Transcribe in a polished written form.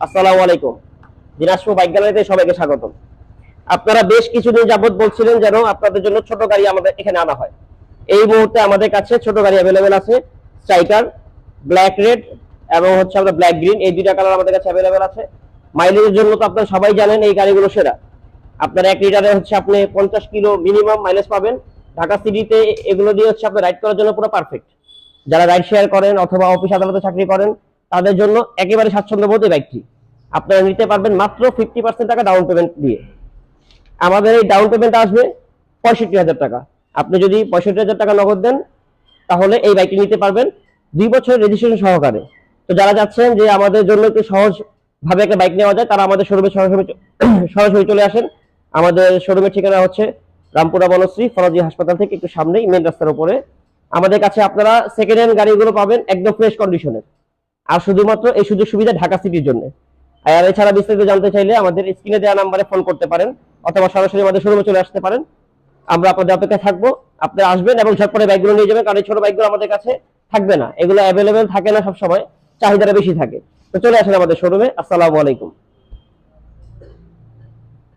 আসসালামু আলাইকুম। দিনাজপুর বাইক গ্যালারিতে সবাইকে স্বাগতম। আপনারা বেশ কিছুদিন যাবত বলছিলেন যেন আপনাদের জন্য ছোট গাড়ি আমাদের এখানে আনা হয়। এই মুহূর্তে আমাদের কাছে ছোট গাড়ি অ্যাভেলেবেল আছে। স্ট্রাইকার, ব্ল্যাক রেড এবং হচ্ছে আমরা ব্ল্যাক গ্রিন, এই দুইটা কালার আমাদের কাছে অ্যাভেলেবেল আছে। মাইলেজের জন্য তো আপনারা সবাই জানেন এই গাড়িগুলো সেরা। আপনার 1 লিটারে হচ্ছে আপনি 50 কিলো মিনিমাম মাইলেজ পাবেন। ঢাকা সিটিতে এগুলো দিয়ে হচ্ছে আপনি রাইড করার জন্য পুরো পারফেক্ট। যারা রাইড শেয়ার করেন অথবা অফিস আদালতে চাকরি করেন তাদের জন্য একেবারে স্বাচ্ছন্দ্যবোধ এই বাইকটি আপনারা নিতে পারবেন মাত্র 50% টাকা ডাউন পেমেন্ট দিয়ে। আমাদের এই ডাউন পেমেন্ট আসবে 65,000 টাকা। আপনি যদি 65,000 টাকা নগদ দেন তাহলে এই বাইকটি নিতে পারবেন 2 বছরের রেজিস্ট্রেশন সহকারে। তো যারা যাচ্ছেন যে আমাদের জন্য একটু সহজ ভাবে একটা বাইক নেওয়া যায় তারা আমাদের শোরুমে সরাসরি চলে আসেন। আমাদের শোরুমের ঠিকানা হচ্ছে রামপুরা বনশ্রী ফরাজি হাসপাতাল থেকে একটু সামনেই, মেন রাস্তার উপরে। আমাদের কাছে আপনারা সেকেন্ড হ্যান্ড গাড়িগুলো পাবেন একদম ফ্রেশ কন্ডিশনের। আর শুধুমাত্র এই সুযোগ সুবিধা ঢাকা সিটির জন্য। আর এছাড়া বিস্তারিত জানতে চাইলে আমাদের স্ক্রিনে দেওয়া নাম্বারে ফোন করতে পারেন অথবা সরাসরি আমাদের শোরুমে চলে আসতে পারেন। আমরা আপনাদের অপেক্ষায় থাকবো। আপনারা আসবেন এবং ঝটপটে বাইকগুলো নিয়ে যাবেন, কারণ এই ছোট বাইকগুলো আমাদের কাছে থাকবে না, এগুলো অ্যাভেলেবেল থাকে না সব সময়, চাহিদাটা বেশি থাকে। তো চলে আসেন আমাদের শোরুমে। আসসালামু আলাইকুম।